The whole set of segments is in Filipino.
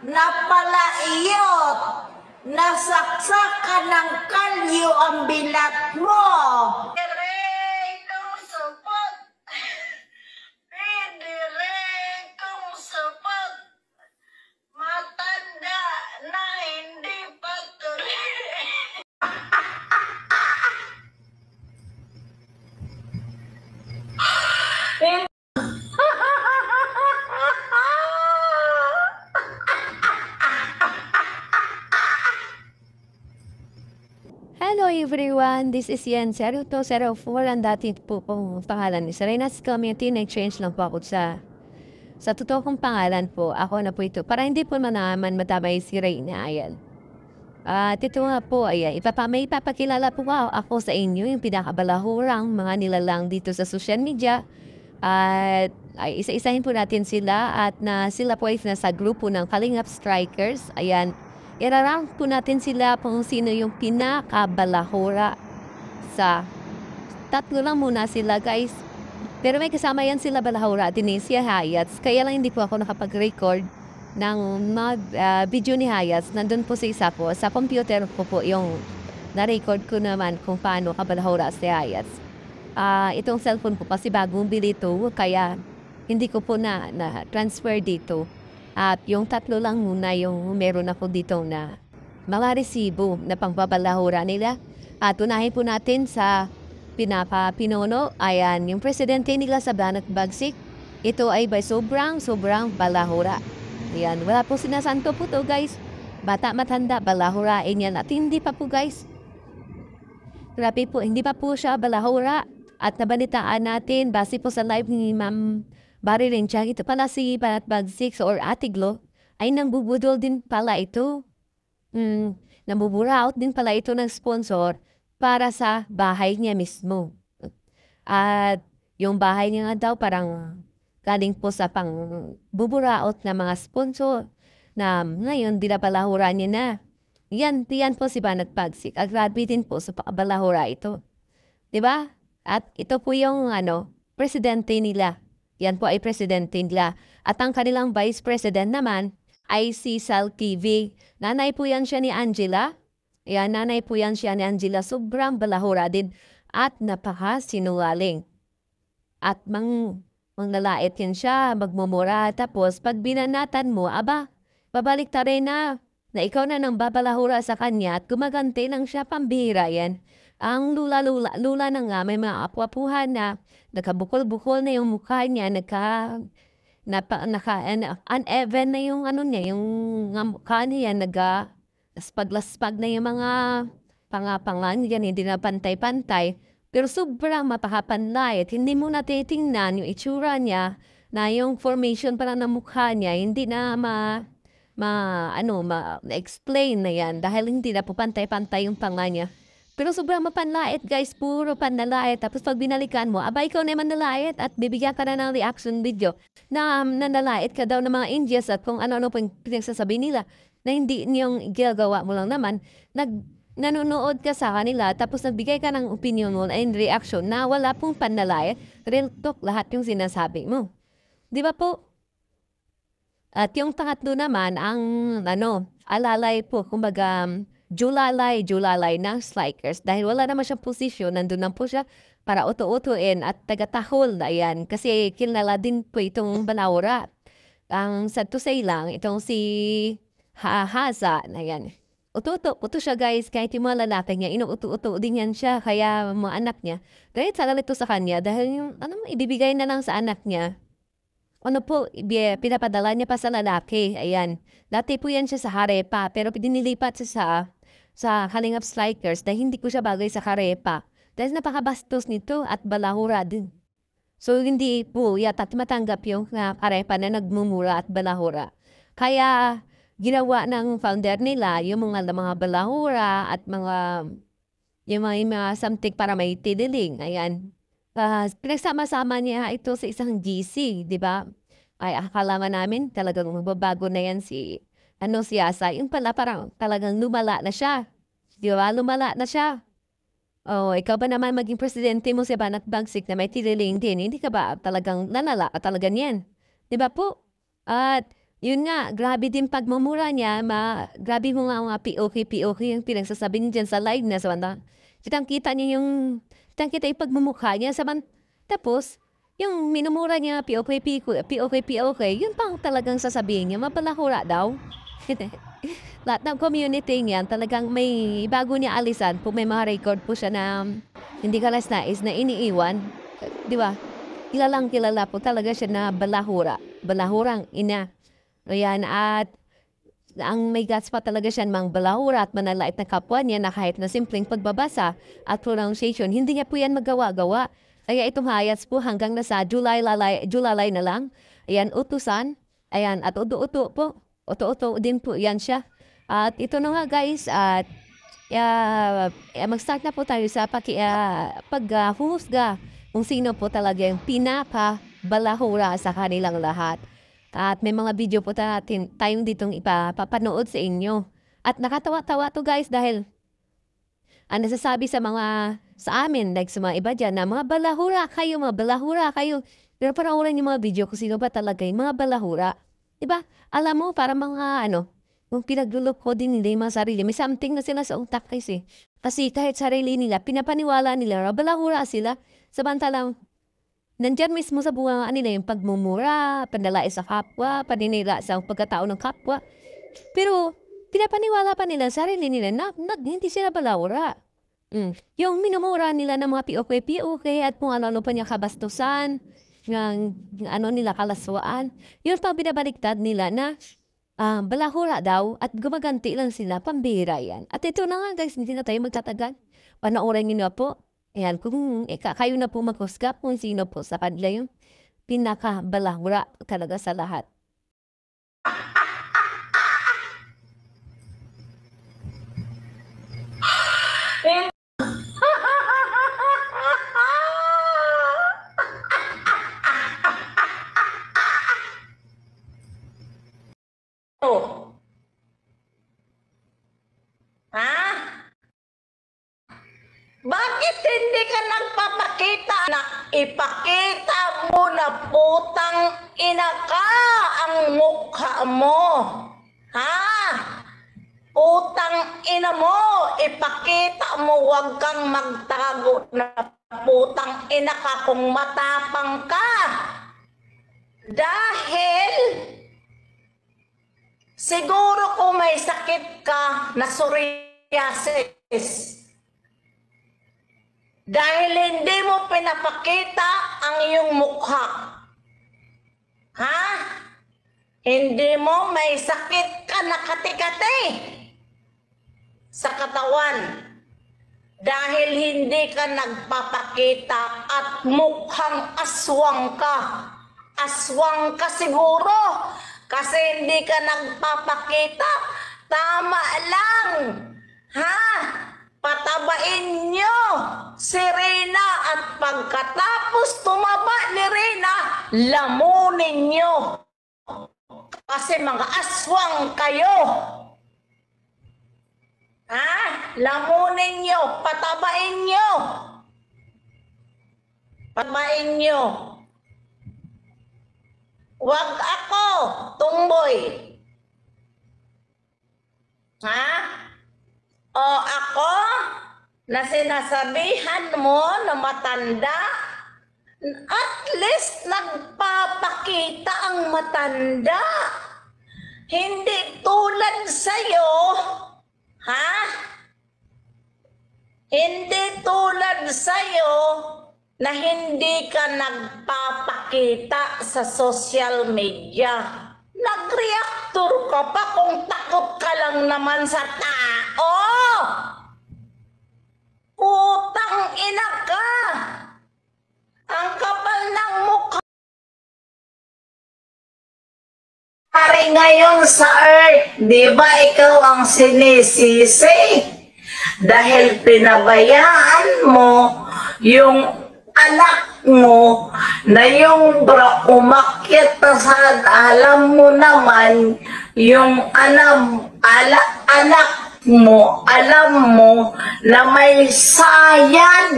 napalaiyot, nasaksakan ng kalyo ang bilat mo. Direkong supot, direkong supot, matanda na hindi patuloy. Hello everyone, this is Yan 0204. Ang dati po pong pangalan ni Serena's Community. Nag-change lang po ako sa totoo kong pangalan po. Ako na po ito. Para hindi po naman matamay si Reyna. Ayan. At ito nga po, ayan. May ipapakilala po ako sa inyo yung pinakabalahurang mga nilalang dito sa social media. At isa-isahin po natin sila at sila po ay nasa grupo ng Kalingap Strikers. Ayan. Irarank po natin sila kung sino yung pinakabalahura sa tatlo lang muna sila guys. Pero may kasama yan sila balahura at Inicia Hayats. Kaya lang hindi po ako nakapag-record ng video ni Hayats. Nandun po sa isa po. Sa computer ko po yung na-record ko naman kung paano kabalahura si Hayats. Itong cellphone po kasi bagong bili ito. Kaya hindi ko po na-transfer dito. At yung tatlo lang muna yung meron ako dito na mga resibo na pangbabalahura nila. At unahin po natin sa pinapapinuno. Ayan, yung presidente nila sa Banat Bagsik. Ito ay by sobrang balahura. Ayan, wala po sinasanto po to guys. Bata matanda, balahurain yan. At hindi pa po guys. Grabe po, hindi pa po siya balahura. At nabalitaan natin, base po sa live ni Ma'am Barry Renchang, ito pala si Banat Bagsik or Ate Glo, ay nambubudol din pala ito. Nambuburaot din pala ito ng sponsor para sa bahay niya mismo. At yung bahay niya nga daw parang galing po sa buburaot na mga sponsor na ngayon dinapalahura niya na. Yan po si Banat Bagsik. Agrabe din po sa pakabalahura ito. Diba? At ito po yung presidente nila. Yan po ay presidente nila. At ang kanilang vice president naman ay si Sal TV. Nanay po yan siya ni Angela. Yan, nanay po yan siya ni Angela. Sobrang balahura din at napakasinungaling. At mangnalait yan siya, magmumura. Tapos pag binanatan mo, babalik ta rin na ikaw na nang babalahura sa kanya at gumaganti lang siya, pambihira yan. Ang lula na nga, may mga apu-apuhan na nakabukol-bukol na yung mukha niya, uneven na yung niya, yung mukha niya, laspag-laspag na yung mga pangapangan niya, hindi na pantay-pantay. Pero sobrang mapakapanlay at hindi mo natitingnan yung itsura niya na yung formation para ng mukha niya, hindi na ma-explain na yan dahil hindi na po pantay-pantay yung panga niya. Pero sobrang mapanlait guys, puro panlalait. Tapos pag binalikan mo, ikaw naman nalait at bibigyan ka na ng reaction video na nanalait ka daw ng mga Indians at kung ano-ano po yung pinagsasabi nila na hindi niyong ginagawa mo lang naman. Nanonood ka sa kanila tapos nagbigay ka ng opinion mo and reaction na wala pong panlalait. Real talk lahat yung sinasabi mo. Di ba po? At yung tangatlo naman, ang alalay po, kumbaga, Julalay ng Strikers. Dahil wala naman siyang posisyon, nandun lang po siya para uto-utuin at tagatahol na yan. Kasi kilala din po itong balahura. Ang sad to say lang, itong si Haza na yan. Uto-uto siya guys, kahit yung mga lalaki niya, inuuto-uto din yan siya, kaya mga anak niya. Dahil sa ito sa kanya, dahil yung ibibigay na lang sa anak niya, pinapadala niya pa sa lalaki. Ayan. Dati po yan siya sa Harepa, pero dinilipat siya sa Kalingap Strikers dahil hindi ko siya bagay sa Harepa. Dahil napakabastos nito at balahura din. So hindi po yata matanggap yung Harepa na nagmumura at balahura. Kaya ginawa ng founder nila yung mga balahura at yung mga something para may tidiling. Ayan. Pinagsama-sama niya ito sa isang GC, di ba? Ay, akala namin talagang magbabago na yan si Asa. Yung pala parang talagang lumala na siya. Di ba? Lumala na siya. Oh, ikaw ba naman maging presidente mo sa Banat Bagsik na may tililing din? Hindi ka ba talagang nanala ka talaga niyan? Di ba po? At Yun nga, grabe din pagmumura niya, grabe mo nga mga POK yung pinagsasabi niya dyan sa live na saman. Kitang-kita niya kitang-kita yung pagmumukha niya saman. Tapos, yung minumura niya, POK, yun pang talagang sasabihin niya, mapalahura daw. Lahat ng community niya, talagang may bago niya alisan, po may mga record po siya na hindi kalas-nais na iniiwan. Di ba? Kilala po talaga siya na balahura. Balahurang ina. Ayan, at ang may guts pa talaga siya mang balahura at manalait na kapwa niya na kahit na simpleng pagbabasa at pronunciation, hindi niya po yan magawa-gawa. Kaya itong hayats po hanggang nasa July na lang. Ayan, utusan. Ayan, at uto-uto po. Uto-uto din po yan siya. At ito na nga guys, at mag-start na po tayo sa paghuhusga kung sino po talaga yung pinaka-balahura sa kanilang lahat. At may mga video po tayong ditong ipapanood sa inyo. At nakatawa-tawa to guys dahil ang nasasabi sa amin, like sa mga iba dyan, na mga balahura kayo. Pero panoorin yung mga video kung sino ba talaga yung mga balahura. Diba? Alam mo, para mga kung pinaglulok ko din nila yung mga sarili, may something na sila sa utak kasi. Kasi kahit sarili nila, pinapaniwala nila, balahura sila. Samantalang, nandyan mismo sa bunga nila yung pagmumura, pandalait sa kapwa, paninira sa pagkatao ng kapwa. Pero, pinapaniwala pa nila sarili nila na hindi sila balahura. Yung minumura nila ng mga POK at kung ano pa niya kabastusan, yung nila kalaswaan, yun pa binabaliktad nila na balahura daw at gumaganti lang sila, pambira yan. At ito na nga guys, hindi na tayo magtatagal. Panoorin nyo na po. Ayan, kung kayo na po maghusga kung sino po sa kanila yung pinaka-balahura talaga sa lahat. Ha? Bakit hindi ka nagpapakita na ipakita mo na putang ina ka ang mukha mo? Ha? Putang ina mo, ipakita mo, wag kang magtago na putang ina ka kung matapang ka. Dahil siguro kung may sakit ka na psoriasis, dahil hindi mo pinapakita ang iyong mukha. Ha? Hindi mo may sakit ka na kati-kati sa katawan. Dahil hindi ka nagpapakita at mukhang aswang ka. Aswang ka siguro. Kasi hindi ka nagpapakita. Tama lang. Ha? Patabain nyo si Reyna at pagkatapos tumaba ni Reyna, lamunin nyo. Kasi mga aswang kayo. Ha? Lamunin nyo, patabain nyo. Patabain nyo. Wag ako, tumboy. Ha? O ako, na sinasabihan mo na matanda, at least nagpapakita ang matanda. Hindi tulad sa'yo, ha? Hindi tulad sa'yo na hindi ka nagpapakita sa social media. Nag-reactor ka pa kung takot ka lang naman sa tao. Putang ina ka. Ang kapal ng mukha. Pare ngayon sa earth, di ba ikaw ang sinisisi? Dahil pinabayaan mo yung anak mo na yung umakyat na sa alam mo naman yung anak mo, alam mo na may sayad.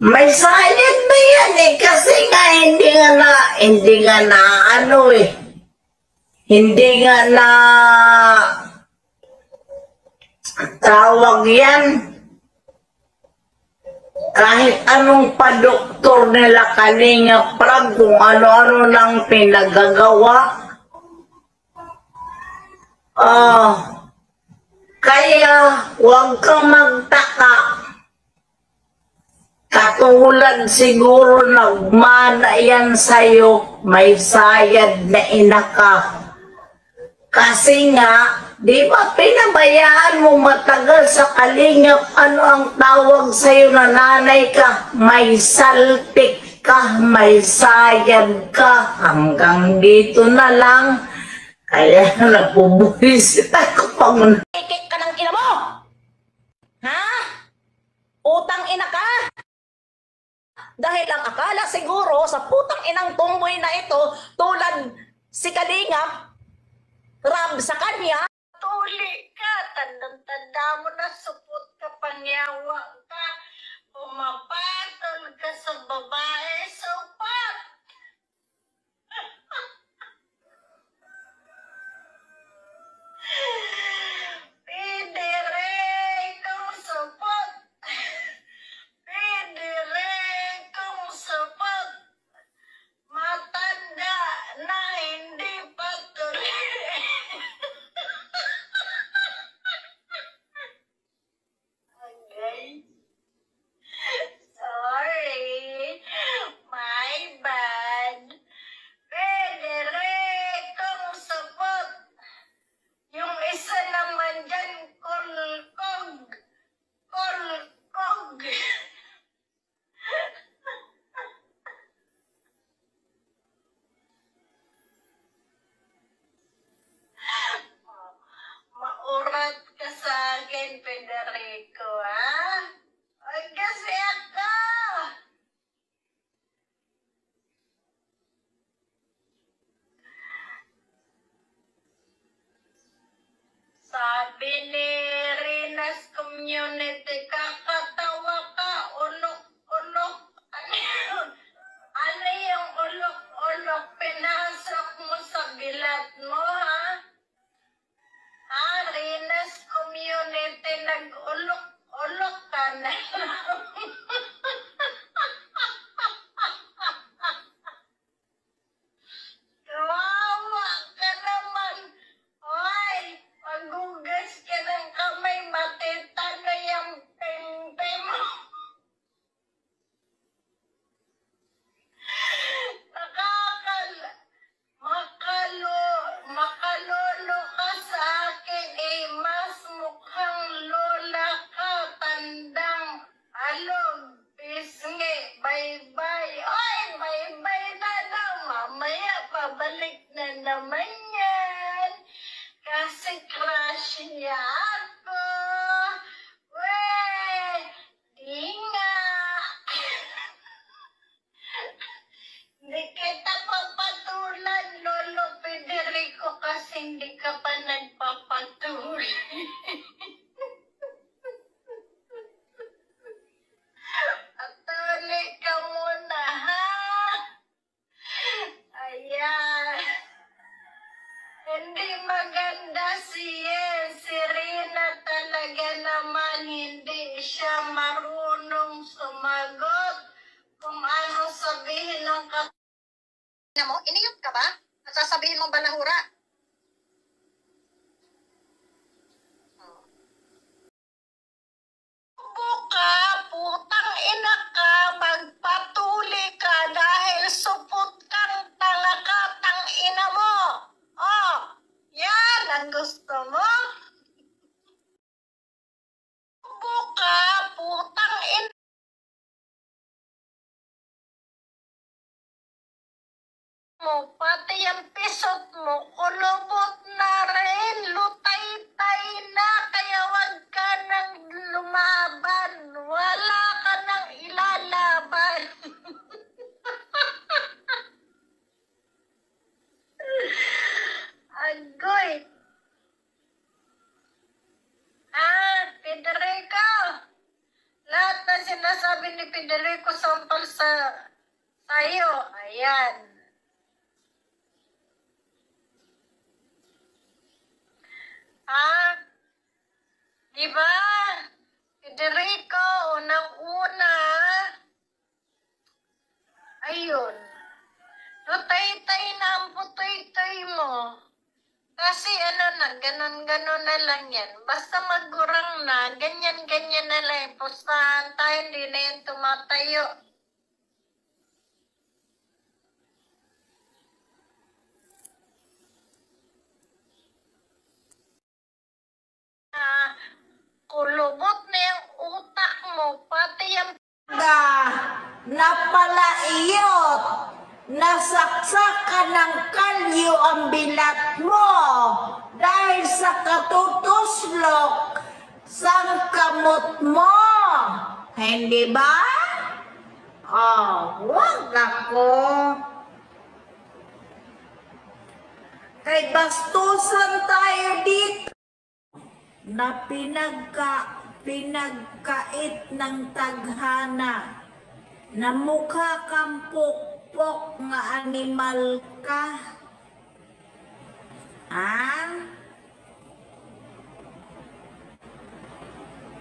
May sayad na yan eh, kasi nga hindi nga na ano eh, hindi nga na tawag yan. Kahit anong pa-doktor nila Kalinga Prab, kung ano-ano lang pinagagawa. Kaya huwag kang magtaka. Katulad siguro nagmana yan sa'yo, may sayad na ina ka. Kasi nga, di ba pinabayaan mo matagal sa Kalingap, ano ang tawag sa'yo na nanay ka? May saltik ka, may sayad ka, hanggang dito na lang. Kaya napubuhisit ako pag Ikik ka ng ina mo! Ha? Utang ina ka? Dahil ang akala siguro sa putang inang tumboy na ito, tulad si Kalingap, Rab sa kanya, tuli ka, tandang-tanda mo na supot ka, pangyawa ka, pumapatol ka sa babae, supat. Pidire kong supot. Pidire kong supot. Matanda na hindi patuloy. Okay. Sorry. My bad. Pidire kong supot. Yung isa naman dyan, kulkog. Kulkog. Maurat ka sa akin, Federico, ha? Ay, kasi ako. Sabi ni Rinas Community, kakatawa ka, ulok-ulok. Ano yun? Ano yung ulok-ulok? Pinasok mo sa bilat mo, ha? Ha, Rinas Community, nag-ulok-ulok ka na lang. Kawawa ka naman. Hoy, maghugas ka ng kamay, matita na yung pente mo. Makalolo ka sa akin, mas mukhang lola ka, tandang alog, pisngi, bye-bye. Oy, bye-bye na daw, mamaya pabalik na naman yan. Kasi crush niya ako. Weh, di nga. Hindi kita papatulan, Lolo Federico, kasi hindi ka pa nagpapatuloy. Patuloy ka muna, ha? Ayan. Hindi maganda si Rina talaga naman, hindi siya marunong sumagot kung ano sabihin ng mo, iniyot ka ba? Nasasabihin mong balahura? Buka, putang ina ka, magpatuli ka dahil supot kang talakatang ina mo. Oh, yan ang gusto mo? Buka, putang ina mo, pati yung pisot mo, kulubot na rin, lutay-tay na, kaya wag ka nang lumaban, wala ka nang ilalaban. Agoy. Federico, lahat na sinasabi ni Federico sampal sa'yo. Ayan. Di ba? Federico, unang-una. Ayun. Tutay-tay na ang putoy-toy mo. Kasi ganon-ganon na lang yan. Basta magurang na, ganyan-ganyan na lang. Pustahan tayo, hindi na yan tumatayo. Kulubot na yung utak mo, pati yung Napalaiyot, nasaksakan ng kalyo ang bilat mo dahil sa katutuslok sang kamot mo. Hindi ba? Oh, wag ako. Kay bastusan tayo dito na pinagkait ng tadhana na mukha kang pukpok nga animal ka.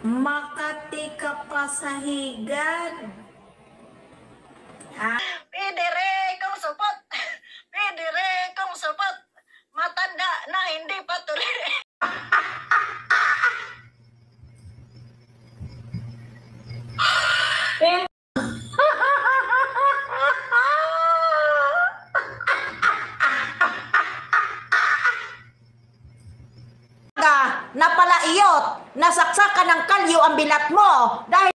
Makati ka pa sa higad. Federicong supot! Federicong supot! Matanda na, hindi pa tuloy. Napalaiyot, nasaksakan ng kalyo ang bilat mo dahil